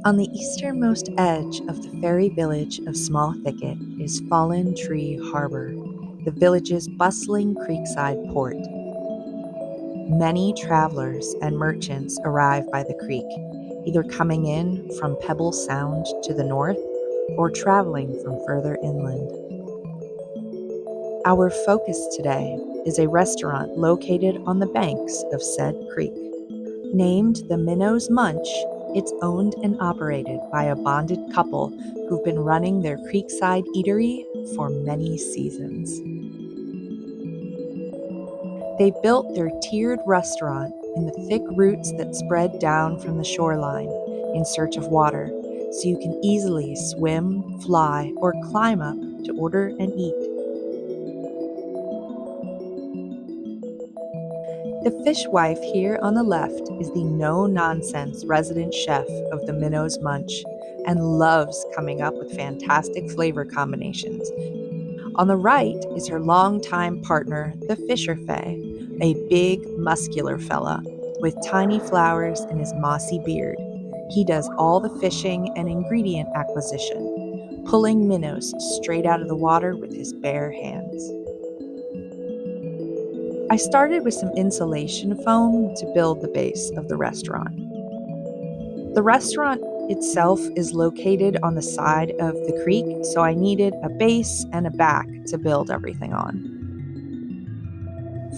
On the easternmost edge of the fairy village of Small Thicket is Fallen Tree Harbor, the village's bustling creekside port. Many travelers and merchants arrive by the creek, either coming in from Pebble Sound to the north or traveling from further inland. Our focus today is a restaurant located on the banks of said creek. Named the Minnow's Munch, it's owned and operated by a bonded couple who've been running their creekside eatery for many seasons. They built their tiered restaurant in the thick roots that spread down from the shoreline in search of water, so you can easily swim, fly, or climb up to order and eat. The fishwife here on the left is the no-nonsense resident chef of the Minnow's Munch and loves coming up with fantastic flavor combinations. On the right is her longtime partner, the Fisher Fae, a big, muscular fella with tiny flowers in his mossy beard. He does all the fishing and ingredient acquisition, pulling minnows straight out of the water with his bare hands. I started with some insulation foam to build the base of the restaurant. The restaurant itself is located on the side of the creek, so I needed a base and a back to build everything on.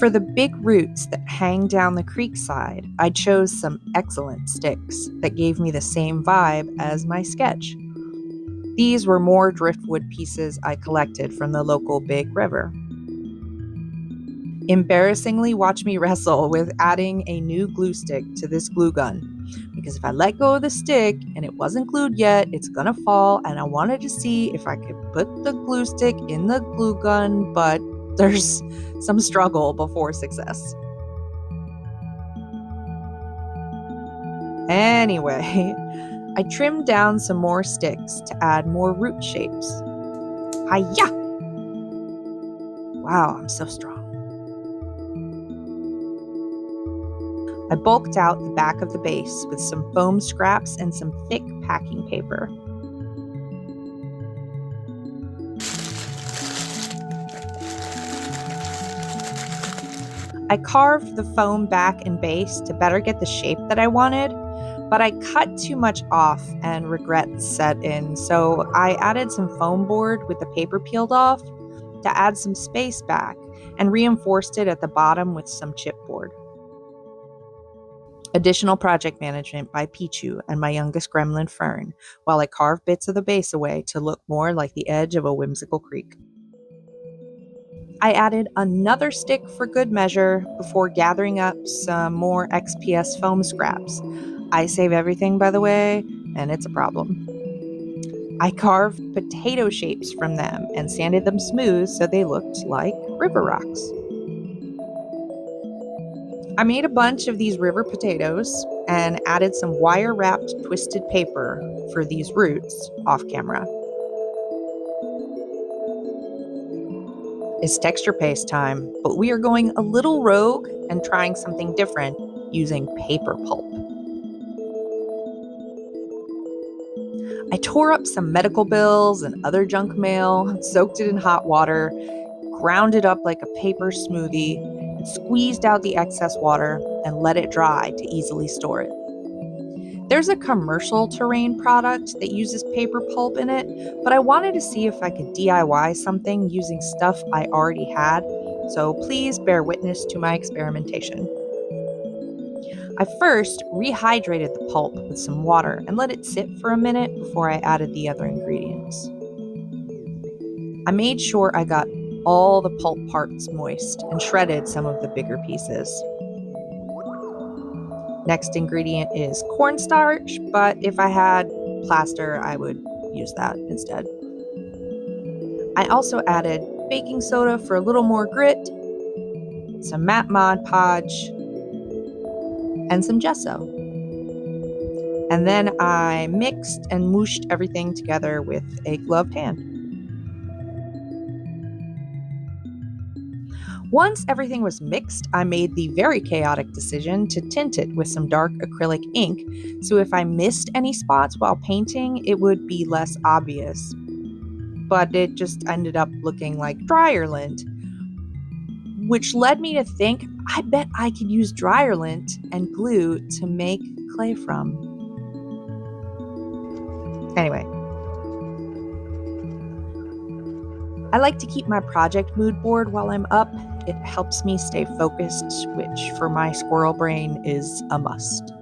For the big roots that hang down the creek side, I chose some excellent sticks that gave me the same vibe as my sketch. These were more driftwood pieces I collected from the local big river. Embarrassingly, watch me wrestle with adding a new glue stick to this glue gun, because if I let go of the stick and it wasn't glued yet, it's gonna fall, and I wanted to see if I could put the glue stick in the glue gun, but there's some struggle before success. Anyway, I trimmed down some more sticks to add more root shapes. Hi-ya! Wow, I'm so strong. I bulked out the back of the base with some foam scraps and some thick packing paper. I carved the foam back and base to better get the shape that I wanted, but I cut too much off and regret set in, so I added some foam board with the paper peeled off to add some space back and reinforced it at the bottom with some chipboard. Additional project management by Pichu and my youngest gremlin Fern, while I carved bits of the base away to look more like the edge of a whimsical creek. I added another stick for good measure before gathering up some more XPS foam scraps. I save everything, by the way, and it's a problem. I carved potato shapes from them and sanded them smooth so they looked like river rocks. I made a bunch of these river potatoes and added some wire-wrapped twisted paper for these roots off camera. It's texture paste time, but we are going a little rogue and trying something different using paper pulp. I tore up some medical bills and other junk mail, soaked it in hot water, ground it up like a paper smoothie, and squeezed out the excess water and let it dry to easily store it. There's a commercial terrain product that uses paper pulp in it, but I wanted to see if I could DIY something using stuff I already had, so please bear witness to my experimentation. I first rehydrated the pulp with some water and let it sit for a minute before I added the other ingredients. I made sure I got all the pulp parts moist and shredded some of the bigger pieces. Next ingredient is cornstarch, but if I had plaster, I would use that instead. I also added baking soda for a little more grit, some matte Mod Podge, and some gesso. And then I mixed and mooshed everything together with a gloved hand. Once everything was mixed, I made the very chaotic decision to tint it with some dark acrylic ink, so if I missed any spots while painting, it would be less obvious. But it just ended up looking like dryer lint, which led me to think I bet I could use dryer lint and glue to make clay from. Anyway, I like to keep my project mood board while I'm up. It helps me stay focused, which for my squirrel brain is a must.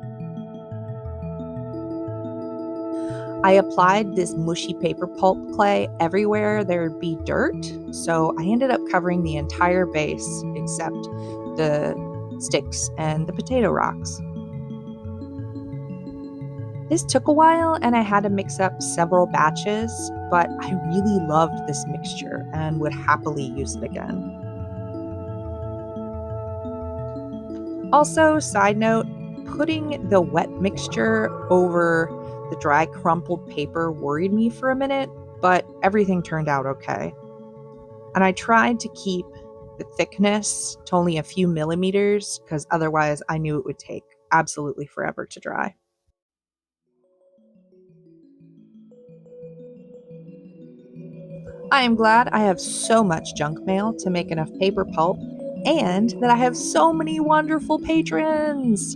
I applied this mushy paper pulp clay everywhere there'd be dirt, so I ended up covering the entire base except the sticks and the potato rocks. This took a while and I had to mix up several batches, but I really loved this mixture and would happily use it again. Also, side note, putting the wet mixture over the dry crumpled paper worried me for a minute, but everything turned out okay. And I tried to keep the thickness to only a few millimeters because otherwise I knew it would take absolutely forever to dry. I am glad I have so much junk mail to make enough paper pulp and that I have so many wonderful patrons.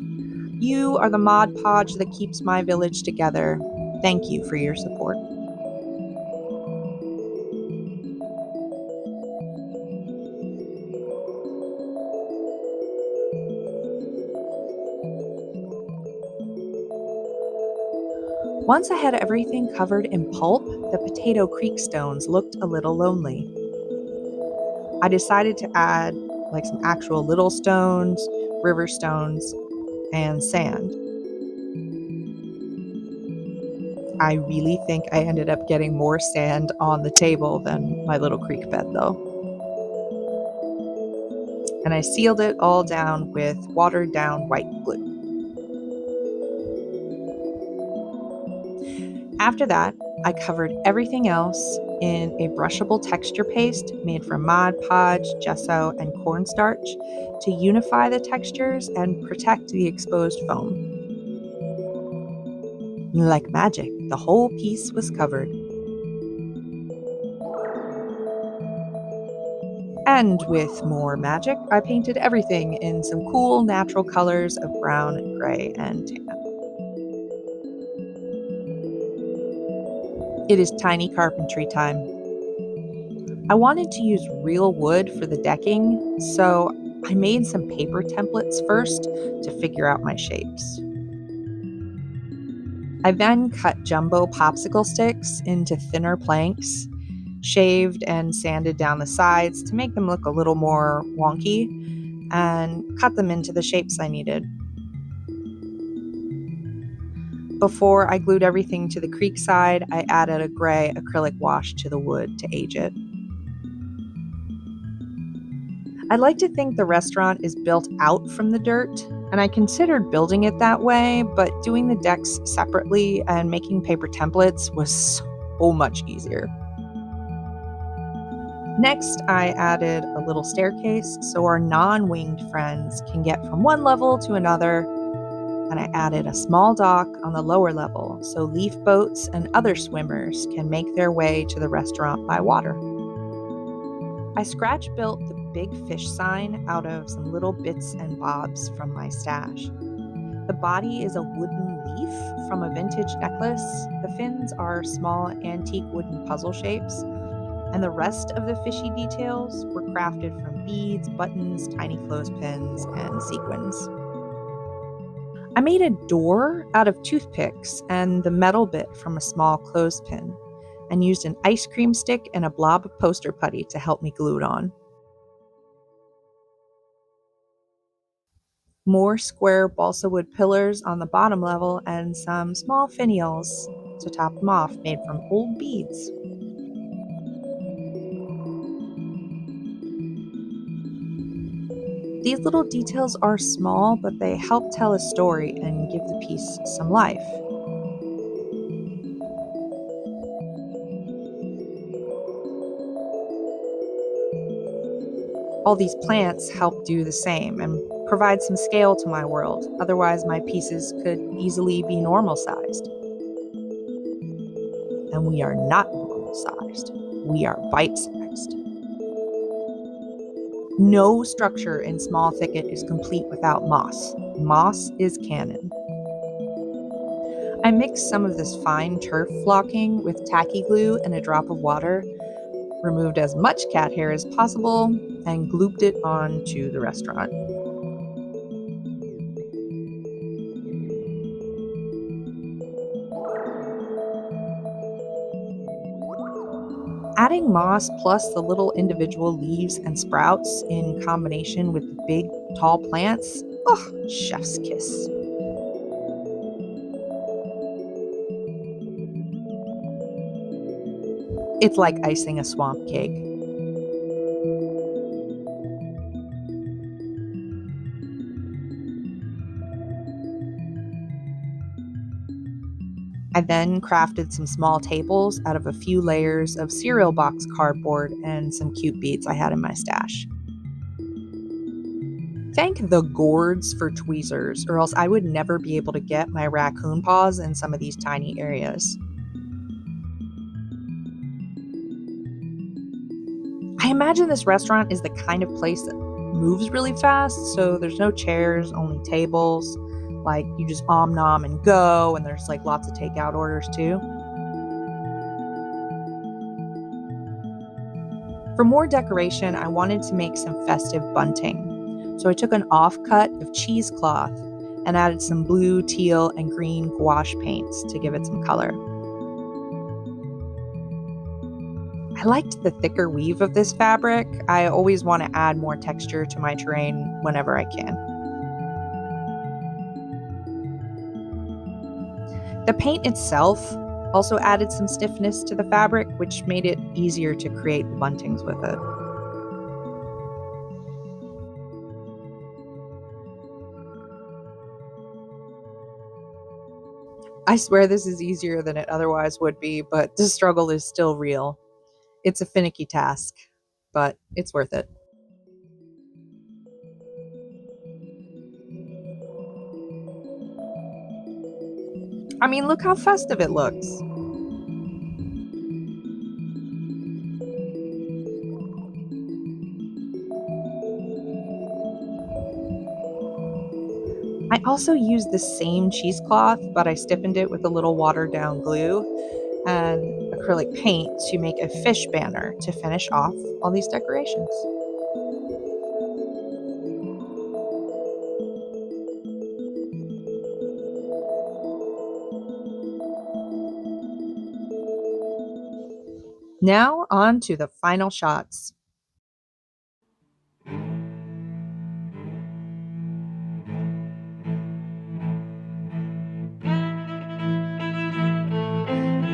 You are the Mod Podge that keeps my village together. Thank you for your support. Once I had everything covered in pulp, the potato creek stones looked a little lonely. I decided to add like some actual little stones, river stones, and sand. I really think I ended up getting more sand on the table than my little creek bed, though. And I sealed it all down with watered down white glue. After that, I covered everything else in a brushable texture paste made from Mod Podge, gesso, and cornstarch to unify the textures and protect the exposed foam. Like magic, the whole piece was covered. And with more magic, I painted everything in some cool natural colors of brown, gray, and tan. It is tiny carpentry time. I wanted to use real wood for the decking, so I made some paper templates first to figure out my shapes. I then cut jumbo popsicle sticks into thinner planks, shaved and sanded down the sides to make them look a little more wonky, and cut them into the shapes I needed. Before I glued everything to the creekside, I added a gray acrylic wash to the wood to age it. I'd like to think the restaurant is built out from the dirt, and I considered building it that way, but doing the decks separately and making paper templates was so much easier. Next, I added a little staircase so our non-winged friends can get from one level to another, and I added a small dock on the lower level so leaf boats and other swimmers can make their way to the restaurant by water. I scratch built the big fish sign out of some little bits and bobs from my stash. The body is a wooden leaf from a vintage necklace. The fins are small antique wooden puzzle shapes, and the rest of the fishy details were crafted from beads, buttons, tiny clothespins, and sequins. I made a door out of toothpicks and the metal bit from a small clothespin, and used an ice cream stick and a blob of poster putty to help me glue it on. More square balsa wood pillars on the bottom level, and some small finials to top them off made from old beads. These little details are small, but they help tell a story and give the piece some life. All these plants help do the same and provide some scale to my world. Otherwise, my pieces could easily be normal sized. And we are not normal sized, we are bite sized. No structure in Small Thicket is complete without moss. Moss is canon. I mixed some of this fine turf flocking with tacky glue and a drop of water, removed as much cat hair as possible, and glooped it onto the restaurant. Adding moss plus the little individual leaves and sprouts in combination with the big, tall plants, chef's kiss. It's like icing a swamp cake. I then crafted some small tables out of a few layers of cereal box cardboard and some cute beads I had in my stash. Thank the gourds for tweezers, or else I would never be able to get my raccoon paws in some of these tiny areas. I imagine this restaurant is the kind of place that moves really fast, so there's no chairs, only tables. Like, you just nom and go, and there's like lots of takeout orders too. For more decoration, I wanted to make some festive bunting. So I took an offcut of cheesecloth and added some blue, teal, and green gouache paints to give it some color. I liked the thicker weave of this fabric. I always want to add more texture to my terrain whenever I can. The paint itself also added some stiffness to the fabric, which made it easier to create the buntings with it. I swear this is easier than it otherwise would be, but the struggle is still real. It's a finicky task, but it's worth it. I mean, look how festive it looks. I also used the same cheesecloth, but I stiffened it with a little watered down glue and acrylic paint to make a fish banner to finish off all these decorations. Now on to the final shots.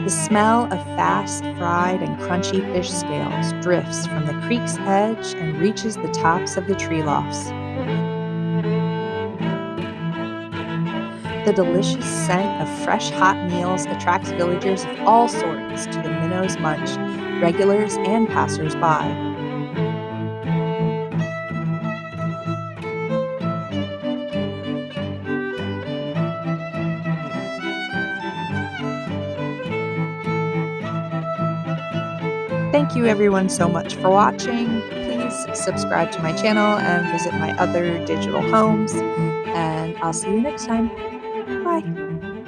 The smell of fast fried and crunchy fish scales drifts from the creek's edge and reaches the tops of the tree lofts. The delicious scent of fresh hot meals attracts villagers of all sorts to the Minnow's Munch, regulars and passers-by. Thank you everyone so much for watching. Please subscribe to my channel and visit my other digital homes, and I'll see you next time. Bye.